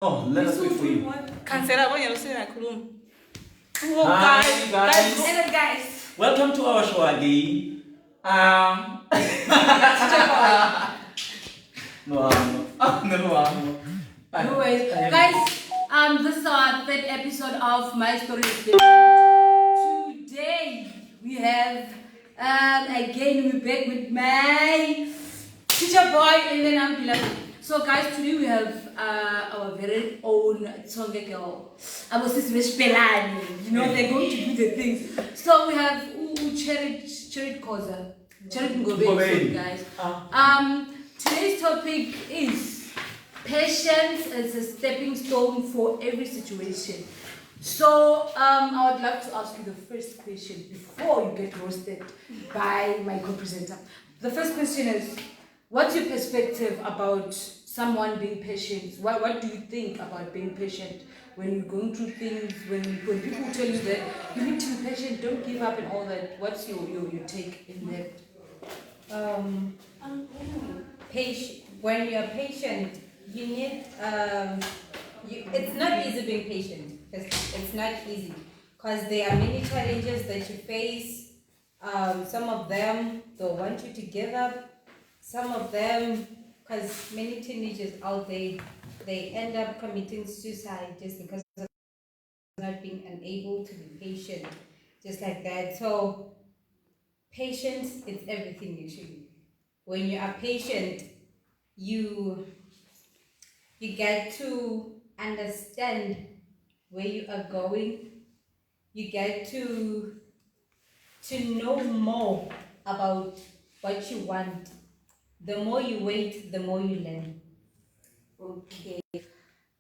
Oh, let us wait for you. Cancela when you say I couldn't. Hi, guys. Hello, guys. Welcome to our show again. Anyways, guys, this is our third episode of My Story is Different. Today we have again we're back with my teacher boy and then I'm beloved. So guys, today we have our very own Tsonga girl. Our sister Pelani. You know, they're going to do the things. So we have Cherit Koza. Cherit Ngobe, guys. Today's topic is patience as a stepping stone for every situation. So I would love to ask you the first question before you get roasted by my co-presenter. The first question is, what's your perspective about someone being patient? What do you think about being patient when you're going through things, when people tell you that you need to be patient, don't give up and all that? What's your take in that? When you're patient, you need it's not easy being patient. It's not easy because there are many challenges that you face. Some of them they'll want you to give up. Some of them, because many teenagers out there, they end up committing suicide just because of not being unable to be patient, just like that. So patience is everything usually. When you are patient, you get to understand where you are going. You get to know more about what you want. The more you wait, the more you learn. Okay.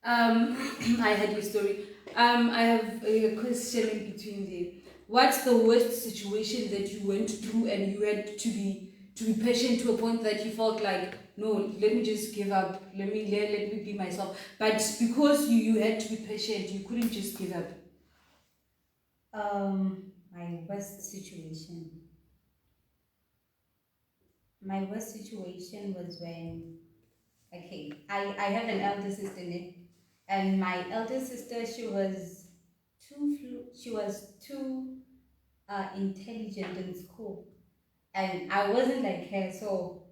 I had your story. I have a question in between there. What's the worst situation that you went through and you had to be patient to a point that you felt like, no, let me just give up. Let me be myself. But because you had to be patient, you couldn't just give up. My worst situation. My worst situation was when, I have an elder sister, and my elder sister, she was too intelligent in school, and I wasn't like her. So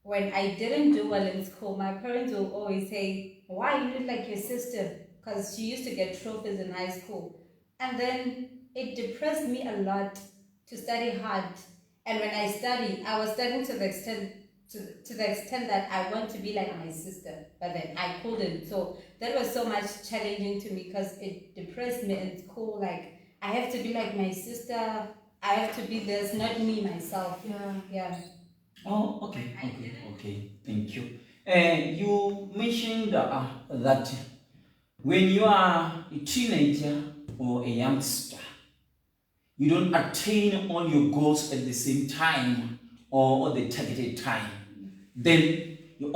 when I didn't do well in school, my parents will always say, "Why you look like your sister?" Because she used to get trophies in high school, and then it depressed me a lot to study hard. And when I studied, I was studying to the extent that I want to be like my sister, but then I couldn't. So that was so much challenging to me because it depressed me in school. Like, I have to be like my sister. I have to be this, not me myself. Yeah. Oh, okay. Thank you. You mentioned that when you are a teenager or a youngster, you don't attain all your goals at the same time or the targeted time. Then you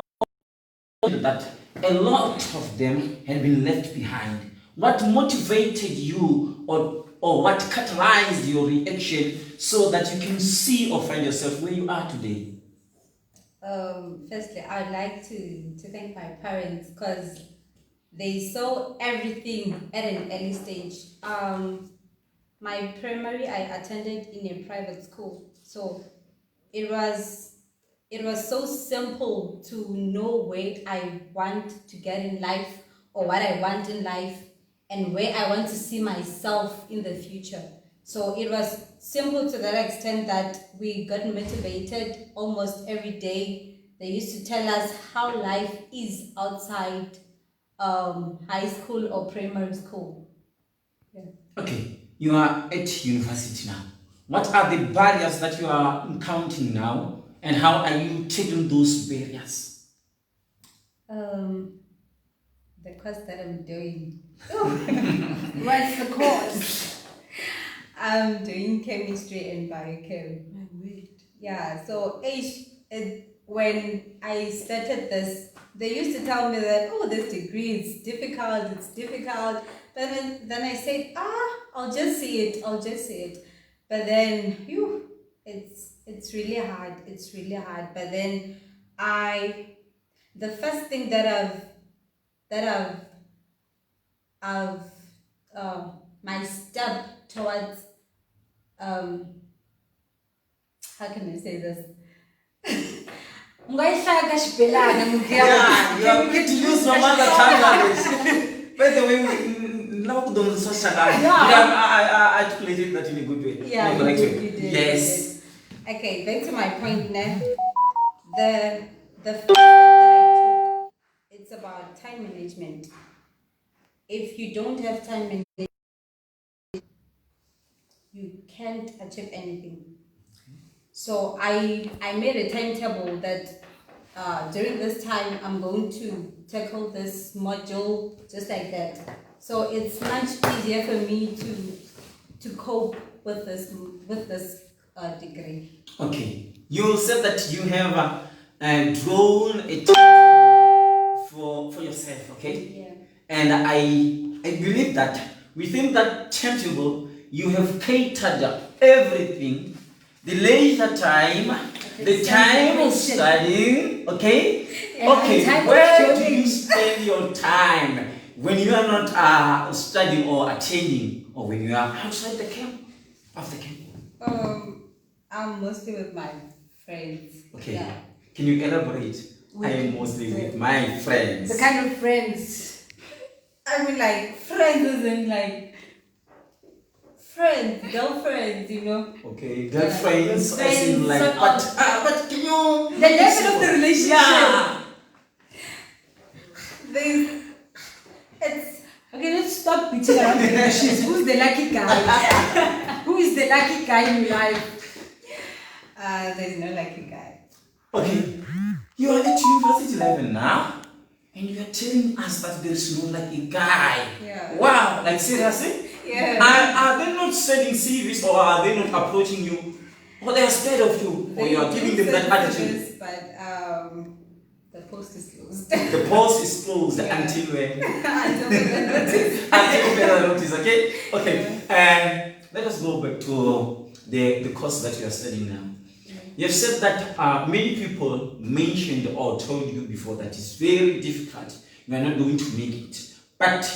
also know that a lot of them had been left behind. What motivated you or what catalyzed your reaction so that you can see or find yourself where you are today? Firstly, I'd like to thank my parents because they saw everything at an early stage. My primary I attended in a private school, so it was so simple to know where I want to get in life or what I want in life and where I want to see myself in the future. So it was simple to that extent that we got motivated almost every day. They used to tell us how life is outside high school or primary school. Yeah. Okay, you are at university now. What are the barriers that you are encountering now, and how are you tackling those barriers? The course that I'm doing. What's the cause? I'm doing chemistry and biochem. Yeah, so when I started this, they used to tell me that, oh, this degree is difficult, it's difficult. But then I said, I'll just see it. But then, it's really hard. But then the first thing that I've of my step towards how can I say this? Ungayishaka xibelana Yeah, you are going to use your mother tongue language. By the way, now don't so shaka. Yeah, I articulated that in a good way. Yeah, In a correct you way. did. Yes. Okay, back to my point now. The first step that I took, it's about time management. If you don't have time management, you can't achieve anything. So I made a timetable that during this time I'm going to tackle this module just like that. So it's much easier for me to cope with this degree. Okay. You said that you have drawn a timetable for yourself, okay? Yeah. And I believe that within that timetable you have catered everything, the leisure time, the time of studying, okay? Okay, where do you spend your time when you are not studying or attending, or when you are outside the camp, of the camp? I'm mostly with my friends. Okay. Yeah. Can you elaborate? I am mostly with my friends. The kind of friends. I mean, like friends isn't like friends, girlfriends, you know. Okay, girlfriends, Yeah, as in like, but can you? The level of the relationship. Yeah. It's Okay, let's stop beating around the bushes. Who's the lucky guy? Who is the lucky guy in your life? there's no lucky guy. Okay, you are at university level now, and you are telling us that there is no lucky guy. Yeah. Wow, like seriously? Yeah. Are they not sending CVs, or are they not approaching you? Or they are scared of you, or you are giving them that attitude? But the post is closed. The post is closed Yeah. until when? Until further notice. Until further notice, okay? Okay, and let us go back to the course that you are studying now. You have said that many people mentioned or told you before that it's very difficult. You are not going to make it. But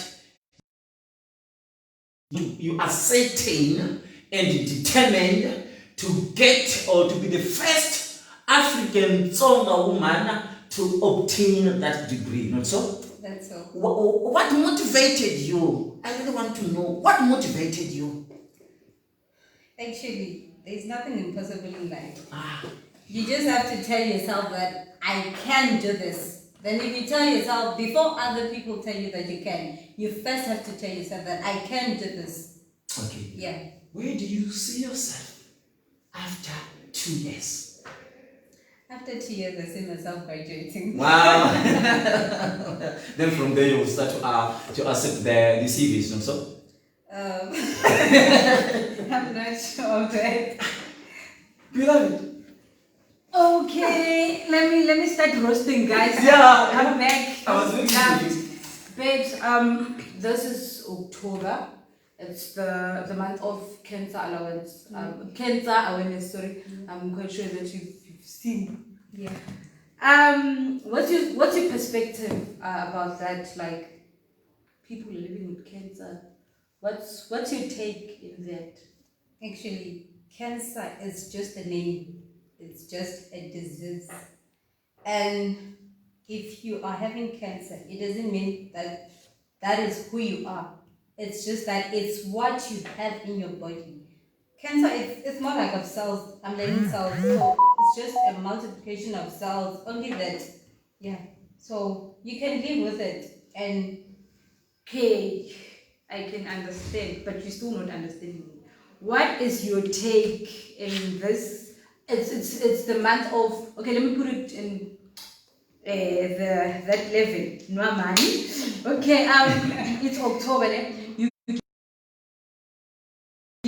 you are certain and determined to get or to be the first African Tsonga woman to obtain that degree, not so? That's all. What motivated you? I really want to know what motivated you. Actually, there's nothing impossible in life. Ah, You just have to tell yourself that I can do this. Then if you tell yourself, before other people tell you that you can, you first have to tell yourself that I can do this. okay. Yeah. Where do you see yourself after 2 years? After 2 years, I see myself graduating. Wow. Then from there you will start to accept the CVs, and so? I'm not sure of that. You love it? Okay, let me start roasting, guys. Yeah. I'm back. I was waiting for you. Babes, this is October. It's the month of cancer allowance. Cancer awareness. Sorry, I'm quite sure that you've seen. Yeah. What's your perspective about that? Like, people living with cancer. What's your take in that? Actually, cancer is just a name. It's just a disease. And if you are having cancer, it doesn't mean that that is who you are. It's just that it's what you have in your body. Cancer, it's more like of cells. I'm learning cells. So it's just a multiplication of cells. Only that, yeah. So you can live with it. And Okay, I can understand, but you're still not understanding me. What is your take in this? It's the month of, okay, let me put it in that level. No money. Okay, it's October. You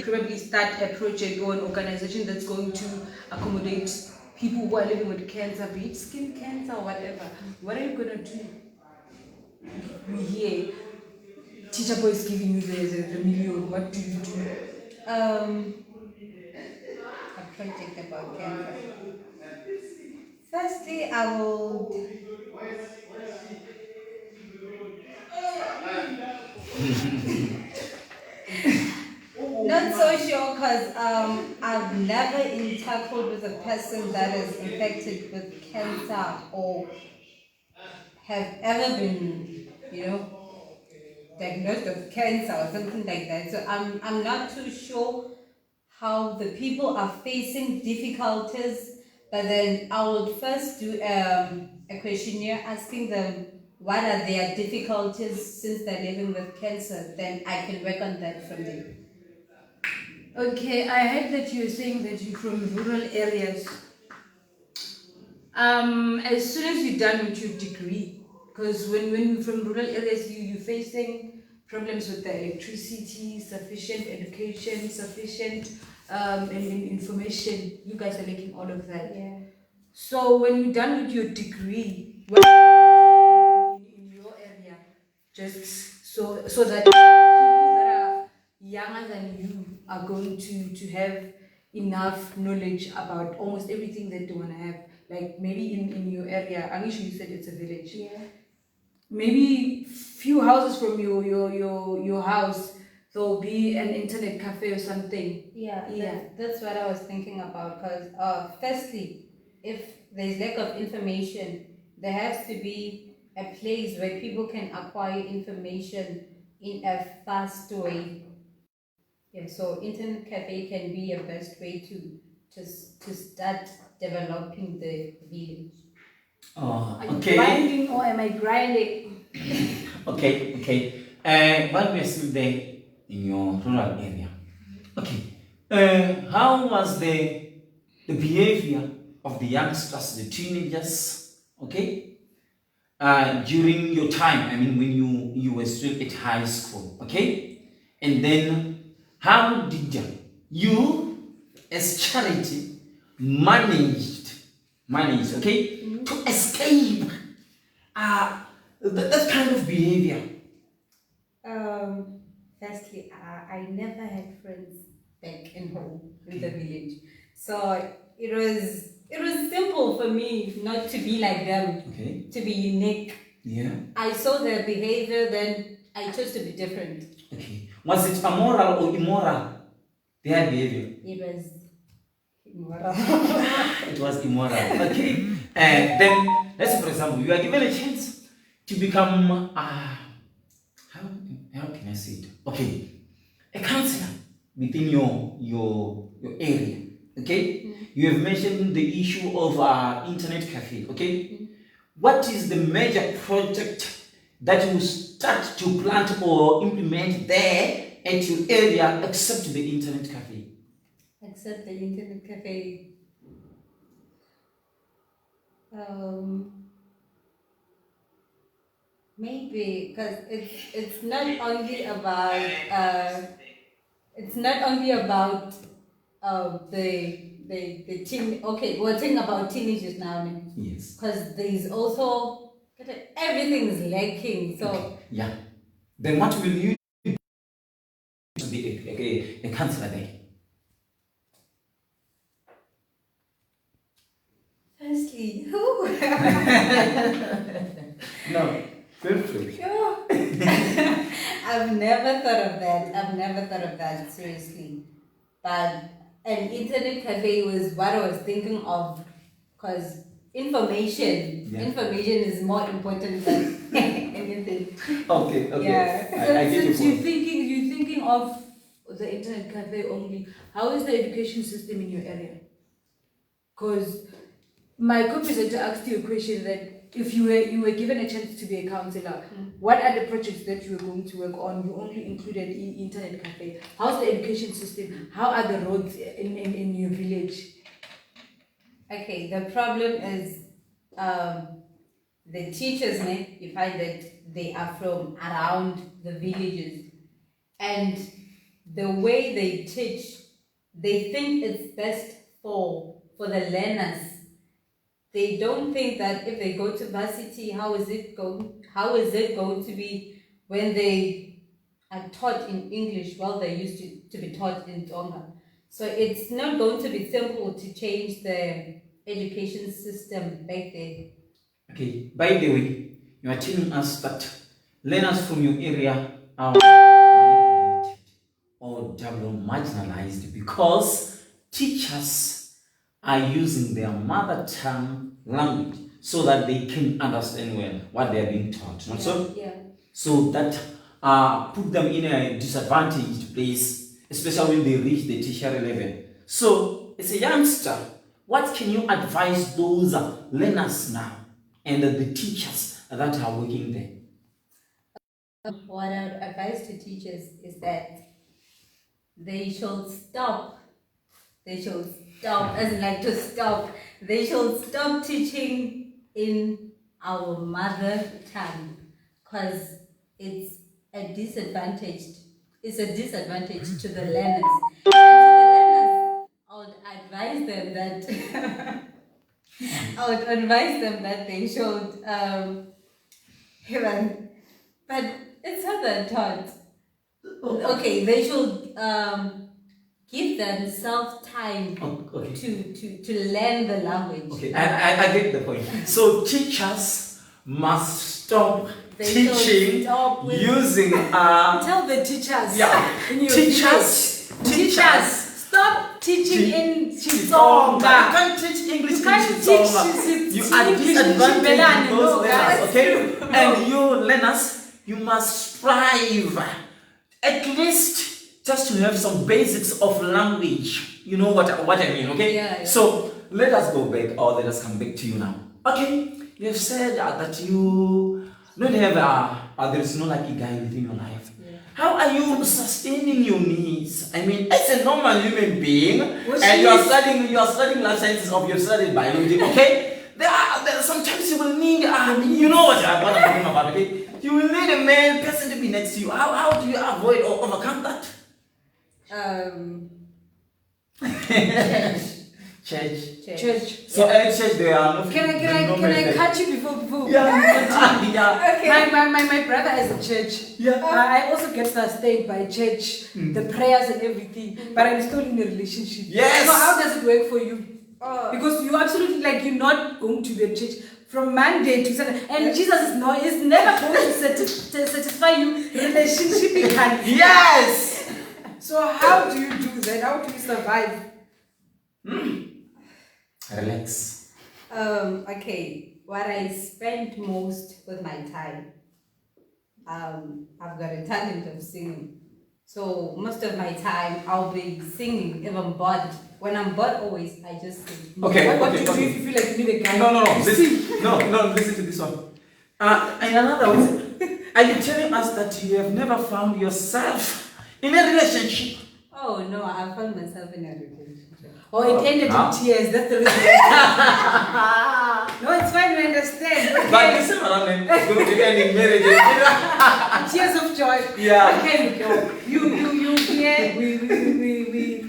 probably start a project or an organization that's going to accommodate people who are living with cancer, be it skin cancer or whatever. What are you gonna do? We hear Teacher Boy is giving you the million. What do you do? a project about cancer. Firstly, I will Not so sure because I've never interacted with a person that is infected with cancer or have ever been, diagnosed with cancer or something like that. So I'm not too sure how the people are facing difficulties, but then I would first do a questionnaire asking them what are their difficulties since they're living with cancer. Then I can work on that from there. Okay, I heard that you're saying that you're from rural areas. As soon as you're done with your degree, because when you're from rural areas, you're facing problems with the electricity, sufficient education, sufficient and information. You guys are lacking all of that. Yeah. So when you're done with your degree, what are you in your area, just so that people that are younger than you are going to have enough knowledge about almost everything that they want to have. Like maybe in your area, Anisha, you said it's a village. Yeah. Maybe few houses from your house, there'll be an internet cafe or something. Yeah. That's what I was thinking about. Because firstly, if there's lack of information, there has to be a place where people can acquire information in a fast way. Yeah, so internet cafe can be a best way to start developing the village. Are you Okay. grinding or am I grinding? Okay. While we're still there in your rural area, okay. How was the behavior of the youngsters, the teenagers, okay, during your time? I mean, when you were still at high school, okay, and then how did you, as charity, managed, okay, to escape that kind of behavior? Firstly, I never had friends back in home in the village, so it was simple for me not to be like them, Okay. to be unique. Yeah. I saw their behavior, then I chose to be different. Okay. Was it amoral or immoral? Their behavior. It was immoral. It was immoral. Okay. And then, let's say, for example, you are given a chance to become how can I say it? Okay, a counselor within your area. Okay. You have mentioned the issue of internet cafe. Okay. What is the major project that you start to plant or implement there at your area except the internet cafe? Except the internet cafe. Maybe because it's not only about the teen. Okay, we're talking about teenagers now. Yes. Because there is also everything is lacking. So Okay. Yeah. Then what will you do to be a counselor there? firstly, No. Feel free. sure. I've never thought of that seriously. But an internet cafe was what I was thinking of, because information is more important than anything. Okay. Yeah. I get your Since you're point. thinking of the internet cafe only, how is the education system in your area? Because my co-presenter asked you a question that if you were given a chance to be a counselor, what are the projects that you were going to work on? You only included internet cafe. How's the education system? How are the roads in your village? Okay, the problem is the teachers, you find that they are from around the villages, and the way they teach, they think it's best for the learners. They don't think that if they go to varsity, how is it going to be when they are taught in English while they used to be taught in Tonga. So it's not going to be simple to change the education system back there. Okay. By the way, you are telling us that learners from your area manipulated or double marginalized because teachers are using their mother tongue language so that they can understand well what they are being taught. Not so? Yeah. So that put them in a disadvantaged place, especially when they reach the tertiary level. So, as a youngster, what can you advise those learners now and the teachers that are working there? What I would advise to teachers is that they should stop. They should stop, as in like to stop. They should stop teaching in our mother tongue, because it's a disadvantage. It's a disadvantage to the learners. And to the learners, I would advise them that I would advise them that they should even, but it's not that taught. Okay, they should give themselves time Okay. to learn the language. Okay, I get the point. So teachers must stop They teaching stop with- using Tell the teachers. yeah, in your teachers stop teaching in You Xitsonga. can't teach English You can't in teach Xitsonga. You are English in disadvantaging Xibelani, those no, learners, guys. okay? And you learners, you must strive at least just to have some basics of language. You know what I mean, okay? Yeah. So let us go back, or let us come back to you now. Okay, you have said that you don't have there is no lucky guy within your life. Yeah. How are you sustaining your needs? I mean, as a normal human being, What and she you are is- studying life sciences, or you've studied biology, okay? There are sometimes you will need, you know what I'm talking about, okay? You will need a male person to be next to you. How do you avoid or overcome that? Church. Church. So at church there are no. Can I cut you before? Yeah. Yeah. Okay. My brother has a church. Yeah. I also get sustained by church, the prayers and everything. But I'm still in a relationship. Yes. So how does it work for you? Oh. Because you absolutely you're not going to the church from Monday to Sunday, and Jesus is never going to satisfy you relationship. Yes. So how do you do that? How do you survive? Relax. Okay, what I spend most with my time, I've got a talent of singing. So most of my time I'll be singing if I'm bored. When I'm bored, always I just sing. Okay. What do you do if you feel like you need a guy? No. You Listen. No. Listen to this one. And another one. Are you telling us that you have never found yourself in a relationship? Oh no, I found myself in a relationship. Or it ended Huh? in tears. That's the reason. No, it's fine. We understand. Okay. But this one is going to end in marriage. Tears of joy. Yeah. Okay, go. You here. We.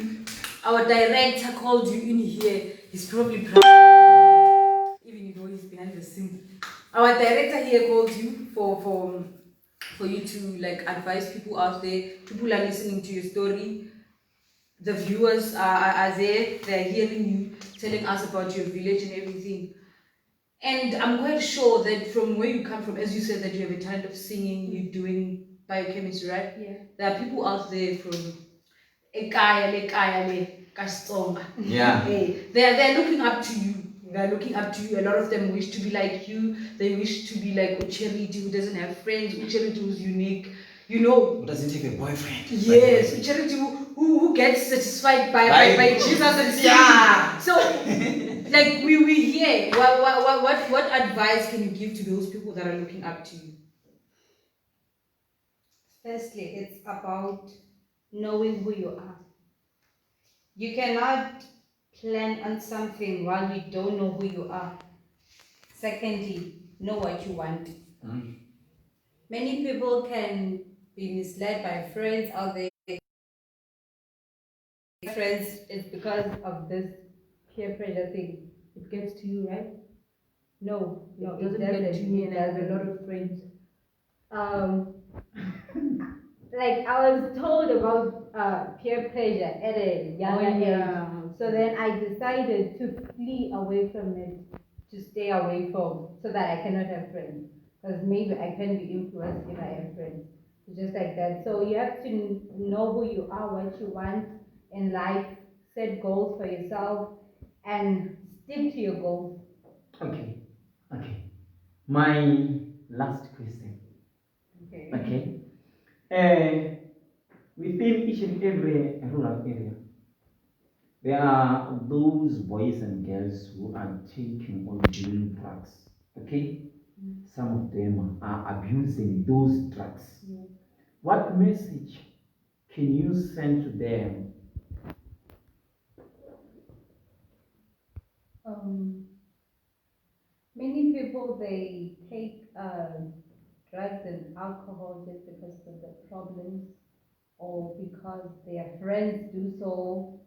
Our director called you in here. He's probably proud. Even though he's behind the scene. Our director here called you for you to advise people out there. People are listening to your story. The viewers are there. They're hearing you, telling us about your village and everything. And I'm quite sure that from where you come from, as you said that you have a talent of singing, you're doing biochemistry, right? Yeah. There are people out there from Ekaya, Kastonga. Yeah. They're looking up to you. They're looking up to you. A lot of them wish to be like you. They wish to be like Ucheriti, who doesn't have friends. Ucheriti, who's unique. You know. Who doesn't take a boyfriend? Yes, Ucheriti, who gets satisfied by Jesus and Yeah. So, we hear. What advice can you give to those people that are looking up to you? Firstly, it's about knowing who you are. You cannot plan on something while you don't know who you are. Secondly, know what you want. Many people can be misled by friends out there. Friends, it's because of this peer pressure thing. It gets to you, right? No, No, it it doesn't doesn't. get to me, It and I have a doesn't. lot of friends. Like I was told about peer pressure at a younger age. So then I decided to flee away from it, to stay away from, so that I cannot have friends. Because maybe I can be influenced if I have friends. just like that. So you have to know who you are, what you want in life, set goals for yourself, and stick to your goals. Okay. My last question. Okay. Within each and every rural area, there are those boys and girls who are taking or doing drugs. Okay? Some of them are abusing those drugs. What message can you send to them? Many people, they take drugs and alcohol just because of the problems, or because their friends do so,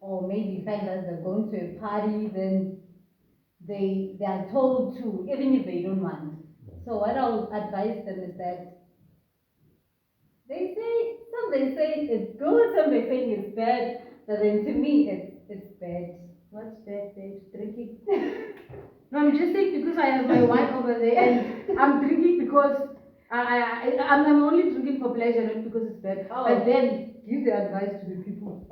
or maybe find that they're going to a party, then they are told to, even if they don't want. So what I'll advise them is that some they say it's good, some they say it's bad, but then to me it's bad. What's bad, babe? Drinking. No, I'm just saying because I have my wife over there and I'm drinking because I'm only drinking for pleasure, not because it's bad. Oh. But then give the advice to the people.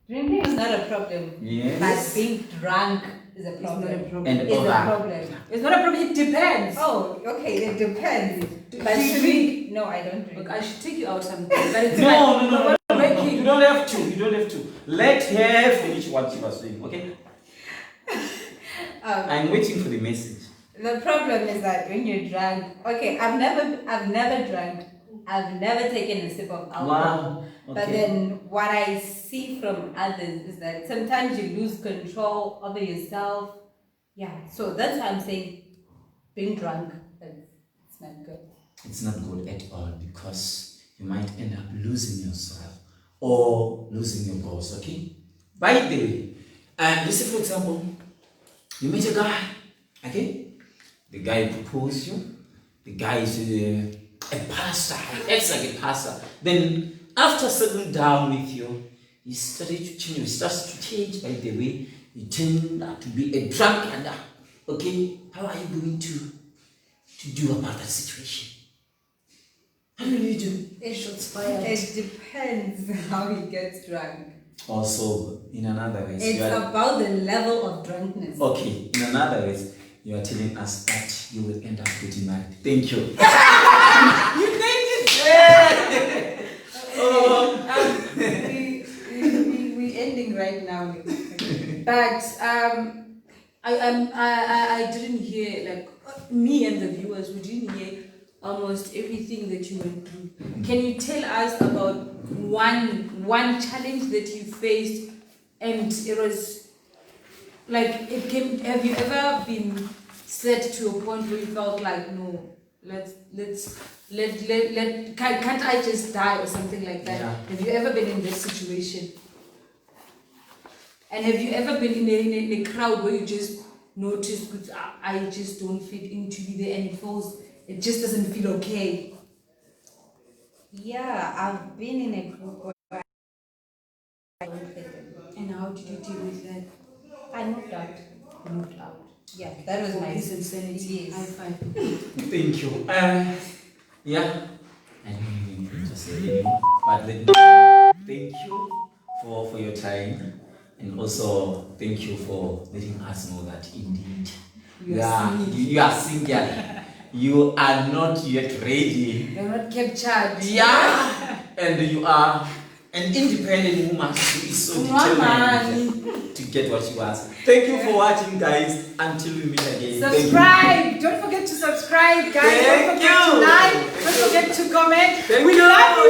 Drinking is not a problem. Yes. But being drunk is a problem. It's not a problem. And It's a over. problem. It's not a problem, it depends. Oh, okay, it depends. Do But you to drink? me, no, I don't drink. Look, I should take you out sometime. But it's No. Making. You don't have to. Let her finish what she was saying, okay? I'm waiting for the message. The problem is that when you're drunk, okay, I've never drank. I've never taken a sip of alcohol. Wow. But Okay. then what I see from others is that sometimes you lose control over yourself. Yeah, so that's why I'm saying being drunk, it's not good. It's not good at all because you might end up losing yourself or losing your goals, okay? By the way, let's say for example, you meet a guy, okay? The guy proposed you, the guy is a pastor, he acts like a pastor. Then after settling down with you, he started to change, he starts to change, by the way, he turned out to be a drunkard, okay? How are you going to do about that situation? How do you do? It depends how he gets drunk. Also, in another way, It's about the level of drunkenness. okay, in another way, you are telling us that you will end up getting married. Thank you. You think it? We're ending right now. But I didn't hear, like, me and the viewers, we didn't hear almost everything that you went through. Can you tell us about one challenge that you faced, and it was like it came? Have you ever been set to a point where you felt like, no, can't I just die or something like that? Yeah. Have you ever been in that situation? And have you ever been in a crowd where you just noticed, I just don't fit into there, and it just doesn't feel okay? Yeah, I've been in a group where I don't fit in. And how did you deal with that? I moved out. You moved out. Yeah, that was my Peace and sanity. Yes. High five. Thank you. Yeah. I don't even need to say anymore. But then, thank you for your time. And also, thank you for letting us know that indeed you are single. You are not yet ready. You're not captured. Yeah. And you are an independent woman who is so determined to get what she wants. Thank you for watching, guys. Until we meet again. Subscribe. Don't forget to subscribe, guys. Thank Don't forget you. to like. Don't forget to comment. Thank we you. love you.